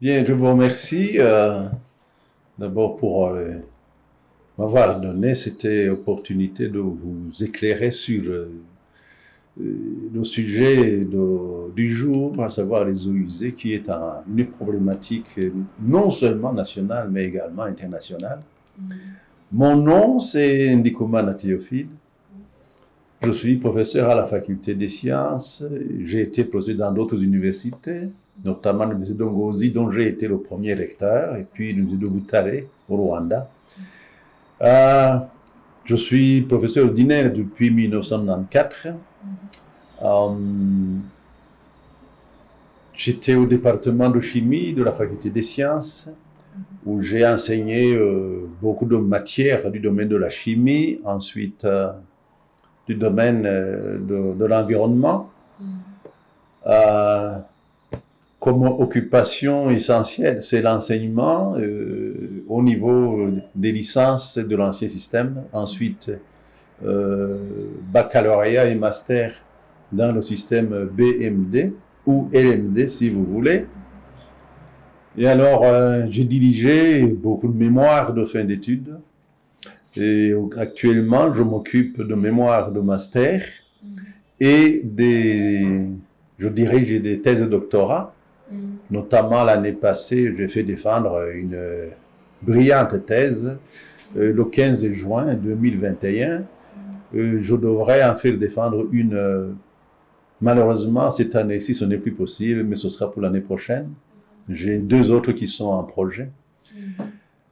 Bien, je vous remercie d'abord pour m'avoir donné cette opportunité de vous éclairer sur le sujet du jour, à savoir les eaux usées, qui est une problématique non seulement nationale, mais également internationale. Mon nom, c'est Ndikoumana Théophile. Je suis professeur à la faculté des sciences. J'ai été professeur dans d'autres universités, notamment l'université de Ngozi, dont j'ai été le premier recteur, et puis l'université de Butare, au Rwanda. Je suis professeur ordinaire depuis 1994. J'étais au département de chimie de la faculté des sciences, où j'ai enseigné beaucoup de matières du domaine de la chimie, ensuite du domaine de l'environnement. Comme occupation essentielle, c'est l'enseignement au niveau des licences de l'ancien système, ensuite baccalauréat et master dans le système BMD ou LMD si vous voulez. Et alors, j'ai dirigé beaucoup de mémoires de fin d'études. Et actuellement, je m'occupe de mémoires de master et je dirige des thèses de doctorat. Notamment l'année passée, j'ai fait défendre une brillante thèse le 15 juin 2021. Je devrais en faire défendre une. Malheureusement, cette année-ci, ce n'est plus possible, mais ce sera pour l'année prochaine. J'ai deux autres qui sont en projet.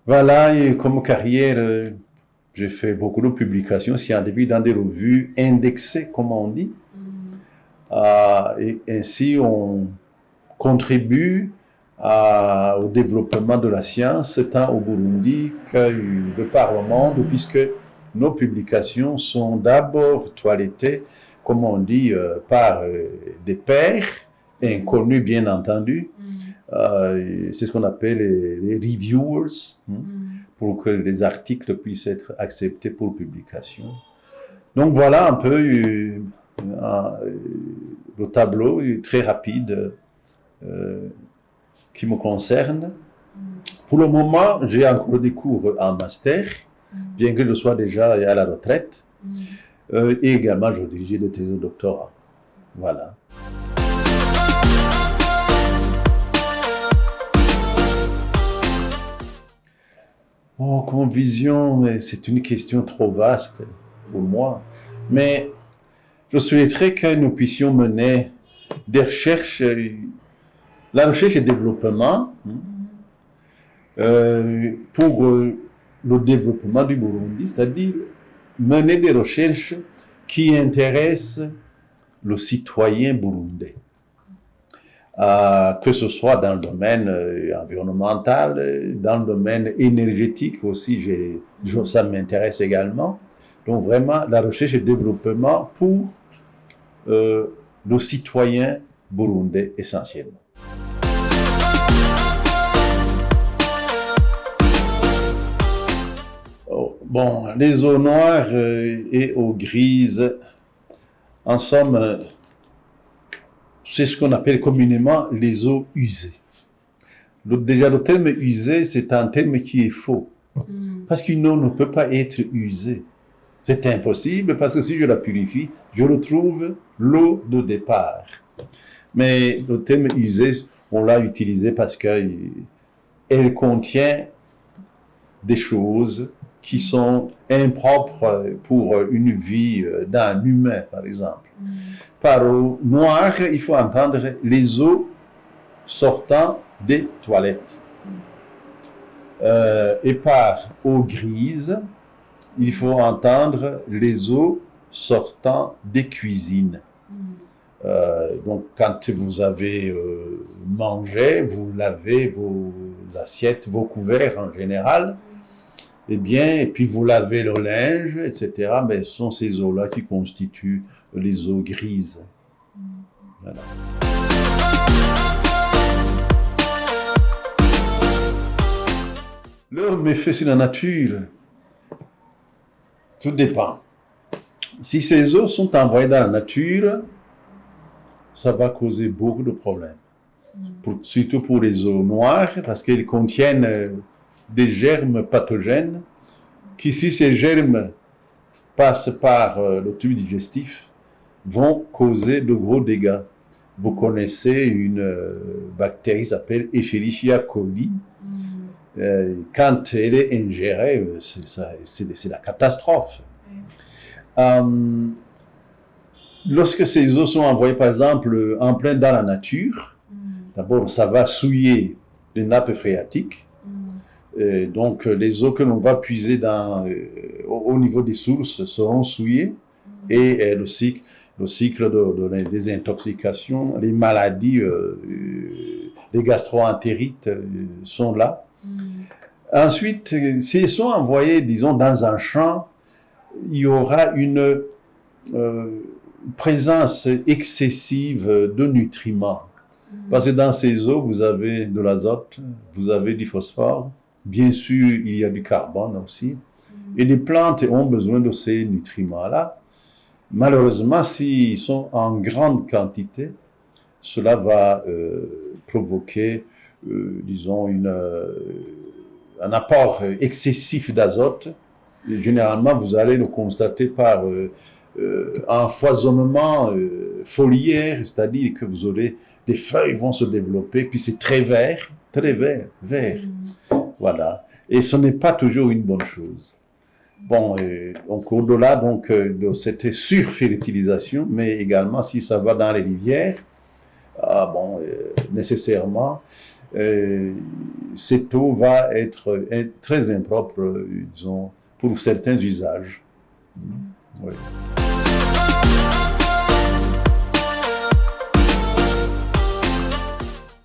Voilà, et comme carrière, j'ai fait beaucoup de publications scientifiques dans des revues indexées, comme on dit. Et ainsi, on contribue au développement de la science, tant au Burundi que par le monde, puisque nos publications sont d'abord toilettées, comme on dit, par des pairs, inconnus bien entendu. C'est ce qu'on appelle les reviewers, pour que les articles puissent être acceptés pour publication. Donc voilà un peu le tableau très rapide qui me concerne. Pour le moment, j'ai encore des cours en master, bien que je sois déjà à la retraite. Et également, je dirige des thèses de doctorat. Voilà. Oh, comme vision, c'est une question trop vaste pour moi. Mais je souhaiterais que nous puissions mener des recherches, la recherche et développement pour le développement du Burundi, c'est-à-dire mener des recherches qui intéressent le citoyen burundais. Que ce soit dans le domaine environnemental, dans le domaine énergétique aussi, ça m'intéresse également. Donc vraiment, la recherche et développement pour le citoyen burundais essentiellement. Bon, les eaux noires et eaux grises, en somme, c'est ce qu'on appelle communément les eaux usées. Déjà, le terme usé, c'est un terme qui est faux. Parce qu'une eau ne peut pas être usée. C'est impossible parce que si je la purifie, je retrouve l'eau de départ. Mais le terme usé, on l'a utilisé parce qu'elle contient des choses qui sont impropres pour une vie d'un humain, par exemple. Par eau noire, il faut entendre les eaux sortant des toilettes. Et par eau grise, il faut entendre les eaux sortant des cuisines. Donc, quand vous avez mangé, vous lavez vos assiettes, vos couverts en général, eh bien, et puis vous lavez le linge, etc. Mais ce sont ces eaux-là qui constituent les eaux grises. Voilà. Leur méfait sur la nature, tout dépend. Si ces eaux sont envoyées dans la nature, ça va causer beaucoup de problèmes. surtout pour les eaux noires, parce qu'elles contiennent des germes pathogènes, qui, si ces germes passent par le tube digestif, vont causer de gros dégâts. Vous connaissez une bactérie qui s'appelle Escherichia coli. Quand elle est ingérée, c'est la catastrophe. Lorsque ces eaux sont envoyées, par exemple, en plein dans la nature, d'abord, ça va souiller les nappes phréatiques. Donc, les eaux que l'on va puiser au niveau des sources seront souillées. Et le cycle de la désintoxication, les maladies, les gastro-entérites sont là. Ensuite, s'ils sont envoyés, disons, dans un champ, il y aura une présence excessive de nutriments. Parce que dans ces eaux, vous avez de l'azote, vous avez du phosphore, bien sûr, il y a du carbone aussi. Et les plantes ont besoin de ces nutriments-là. Malheureusement, s'ils sont en grande quantité, cela va provoquer, disons, un apport excessif d'azote. Généralement, vous allez le constater par un foisonnement foliaire, c'est-à-dire que vous aurez des feuilles vont se développer, puis c'est très vert, vert. Voilà. Et ce n'est pas toujours une bonne chose. Bon, donc au-delà de cette surfertilisation, mais également si ça va dans les rivières, nécessairement, cette eau va être très impropre, disons, pour certains usages. Oui.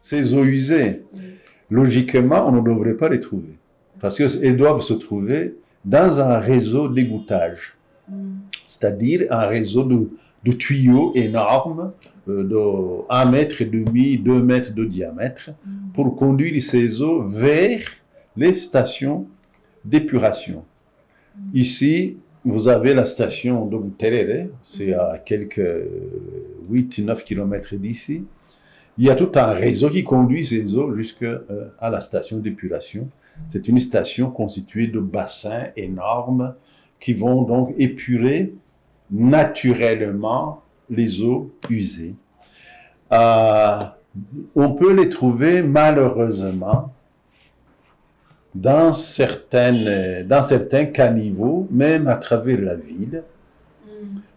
Ces eaux usées, logiquement, on ne devrait pas les trouver, parce qu'elles doivent se trouver dans un réseau d'égouttage, c'est-à-dire un réseau de tuyaux énormes de 1,5 mètre, 2 mètres de diamètre, pour conduire ces eaux vers les stations d'épuration. Ici, vous avez la station de Buterere, c'est à quelques 8-9 km d'ici. Il y a tout un réseau qui conduit ces eaux jusqu'à la station d'épuration. C'est une station constituée de bassins énormes qui vont donc épurer naturellement les eaux usées. On peut les trouver malheureusement dans certains caniveaux, même à travers la ville.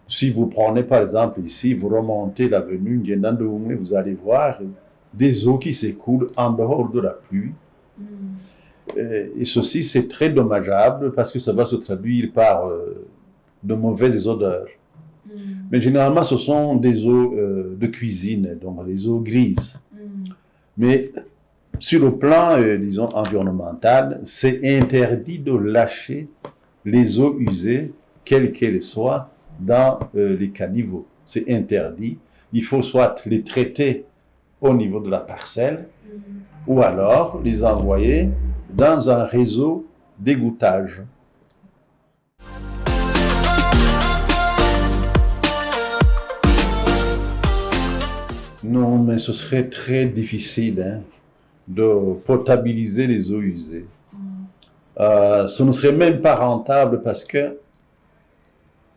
Si vous prenez par exemple ici, vous remontez l'avenue Ngendandoume, vous allez voir des eaux qui s'écoulent en dehors de la pluie. Et ceci, c'est très dommageable parce que ça va se traduire par de mauvaises odeurs. Mais généralement, ce sont des eaux de cuisine, donc des eaux grises. Mais sur le plan, disons, environnemental, c'est interdit de lâcher les eaux usées, quelles qu'elles soient, dans les caniveaux. C'est interdit. Il faut soit les traiter au niveau de la parcelle, ou alors les envoyer dans un réseau d'égouttage. Non, mais ce serait très difficile de potabiliser les eaux usées. Ce ne serait même pas rentable parce que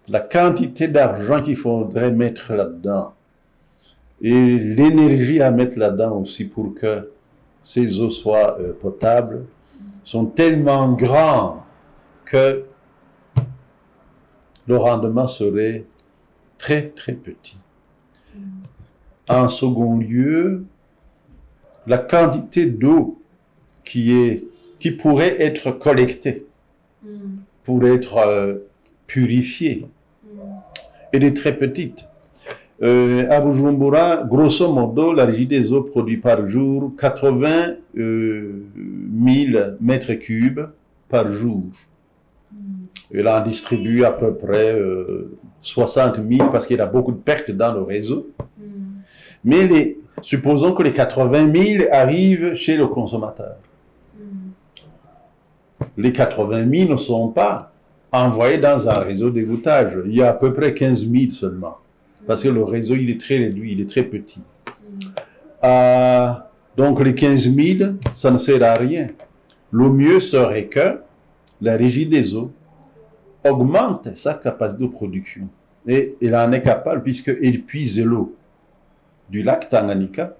la quantité d'argent qu'il faudrait mettre là-dedans et l'énergie à mettre là-dedans aussi pour que ces eaux soient potables sont tellement grands que le rendement serait très très petit. En second lieu, la quantité d'eau qui pourrait être collectée, pour être purifiée, elle est très petite. À Bujumbura, grosso modo, la Régie des eaux produit par jour 80 000 mètres cubes par jour. Elle en distribue à peu près 60 000 parce qu'il y a beaucoup de pertes dans le réseau. Mais supposons que les 80 000 arrivent chez le consommateur. Les 80 000 ne sont pas envoyés dans un réseau d'égouttage. Il y a à peu près 15 000 seulement. Parce que le réseau, il est très réduit, il est très petit. Donc les 15 000, ça ne sert à rien. Le mieux serait que la Régie des eaux augmente sa capacité de production. Et elle en est capable puisqu'elle puise l'eau du lac Tanganyika,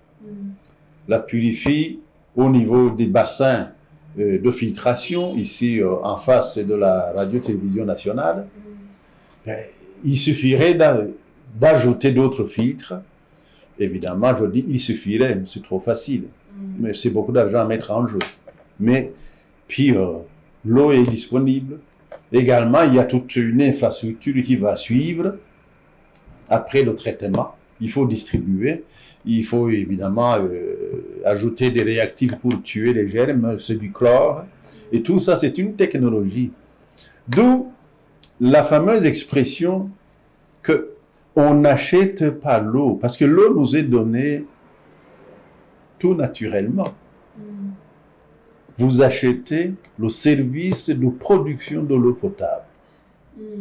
la purifie au niveau des bassins de filtration, ici en face de la radio-télévision nationale. Il suffirait d'ajouter d'autres filtres. Évidemment, je dis il suffirait, c'est trop facile. Mais c'est beaucoup d'argent à mettre en jeu. Mais puis l'eau est disponible. Également, il y a toute une infrastructure qui va suivre après le traitement. Il faut distribuer. Il faut évidemment ajouter des réactifs pour tuer les germes, c'est du chlore. Et tout ça, c'est une technologie. D'où la fameuse expression que on n'achète pas l'eau, parce que l'eau nous est donnée tout naturellement. Vous achetez le service de production de l'eau potable.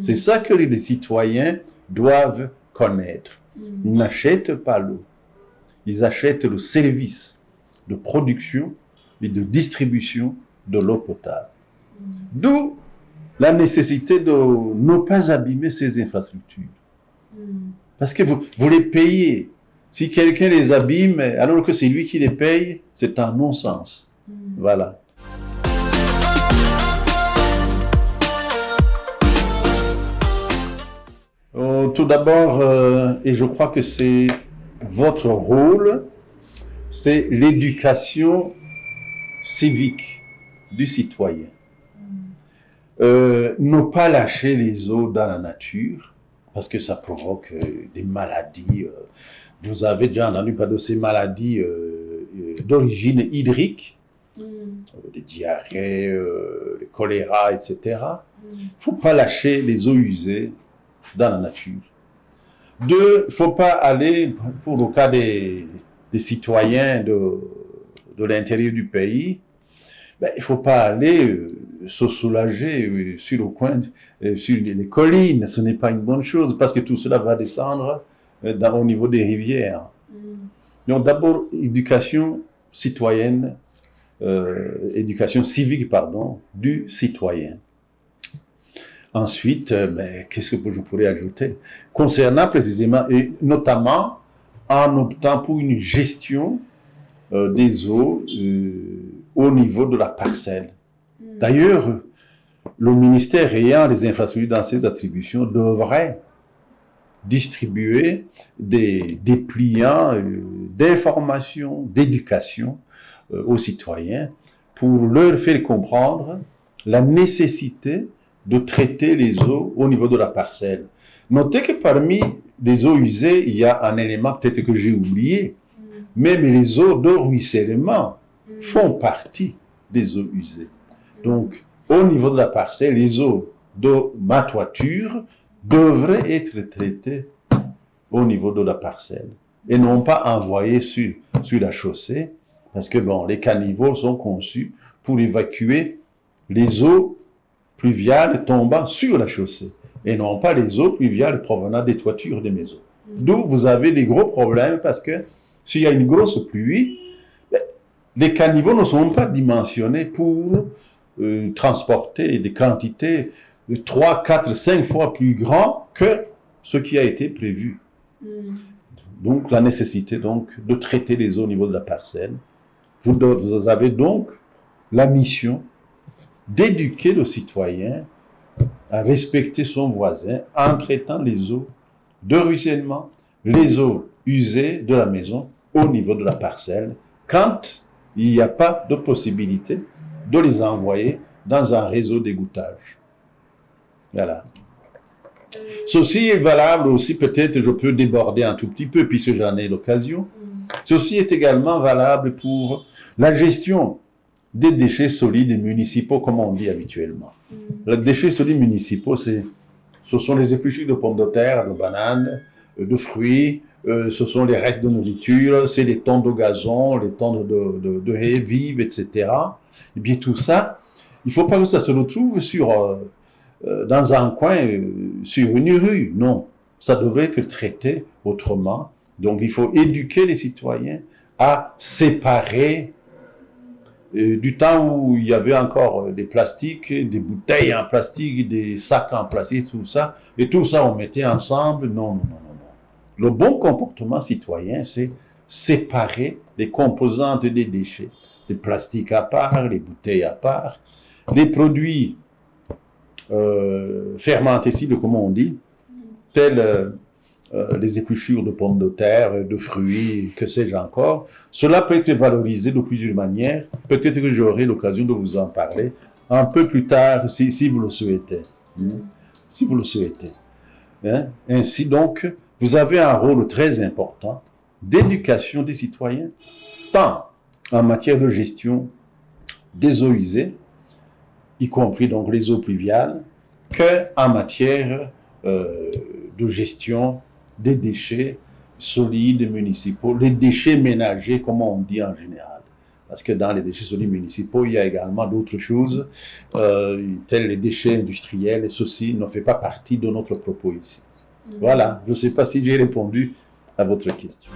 C'est ça que les citoyens doivent connaître. Ils n'achètent pas l'eau. Ils achètent le service de production et de distribution de l'eau potable. D'où la nécessité de ne pas abîmer ces infrastructures. Parce que vous les payez. Si quelqu'un les abîme, alors que c'est lui qui les paye, c'est un non-sens. Voilà. Tout d'abord, et je crois que c'est votre rôle, c'est l'éducation civique du citoyen. Ne pas lâcher les eaux dans la nature, parce que ça provoque des maladies. Vous avez déjà entendu parler de ces maladies d'origine hydrique, les diarrhées, le choléra, etc. Il ne faut pas lâcher les eaux usées dans la nature. Deux, il ne faut pas aller, pour le cas des citoyens de l'intérieur du pays, il ne faut pas aller se soulager sur le coin, sur les collines. Ce n'est pas une bonne chose parce que tout cela va descendre au niveau des rivières. Donc d'abord, éducation citoyenne, éducation civique, pardon, du citoyen. Ensuite, qu'est-ce que je pourrais ajouter? Concernant précisément, et notamment en optant pour une gestion des eaux au niveau de la parcelle. D'ailleurs, le ministère ayant les infrastructures dans ses attributions devrait distribuer des dépliants d'information, d'éducation aux citoyens pour leur faire comprendre la nécessité de traiter les eaux au niveau de la parcelle. Notez que parmi les eaux usées, il y a un élément peut-être que j'ai oublié. Même les eaux de ruissellement font partie des eaux usées. Donc, au niveau de la parcelle, les eaux de ma toiture devraient être traitées au niveau de la parcelle et non pas envoyées sur la chaussée, parce que bon, les caniveaux sont conçus pour évacuer les eaux pluviales tombant sur la chaussée et non pas les eaux pluviales provenant des toitures des maisons. D'où vous avez des gros problèmes parce que s'il y a une grosse pluie, les caniveaux ne sont pas dimensionnés pour transporter des quantités de 3, 4, 5 fois plus grands que ce qui a été prévu. Donc la nécessité donc, de traiter les eaux au niveau de la parcelle. Vous avez donc la mission d'éduquer le citoyen à respecter son voisin en traitant les eaux de ruissellement, les eaux usées de la maison au niveau de la parcelle, quand il n'y a pas de possibilité de les envoyer dans un réseau d'égouttage. Voilà. Ceci est valable aussi, peut-être je peux déborder un tout petit peu puisque j'en ai l'occasion. Ceci est également valable pour la gestion des déchets solides municipaux, comme on dit habituellement. Les déchets solides municipaux, ce sont les épluchures de pommes de terre, de bananes, de fruits, ce sont les restes de nourriture, c'est les tonnes de gazon, les tonnes de haies vives, etc. Et bien tout ça, il ne faut pas que ça se retrouve dans un coin, sur une rue. Non, ça devrait être traité autrement. Donc il faut éduquer les citoyens à séparer du temps où il y avait encore des plastiques, des bouteilles en plastique, des sacs en plastique, tout ça, et tout ça on mettait ensemble. Non, non, non, non, non. Le bon comportement citoyen, c'est séparer les composantes des déchets. Les plastiques à part, les bouteilles à part, les produits fermentescibles, comme on dit, tels les épluchures de pommes de terre, de fruits, que sais-je encore. Cela peut être valorisé de plusieurs manières. Peut-être que j'aurai l'occasion de vous en parler un peu plus tard, si vous le souhaitez. Si vous le souhaitez. Ainsi donc, vous avez un rôle très important d'éducation des citoyens, tant en matière de gestion des eaux usées, y compris donc les eaux pluviales, qu'en matière de gestion des déchets solides municipaux, les déchets ménagers, comme on dit en général. Parce que dans les déchets solides municipaux, il y a également d'autres choses, tels les déchets industriels, et ceci ne fait pas partie de notre propos ici. Voilà, je ne sais pas si j'ai répondu à votre question.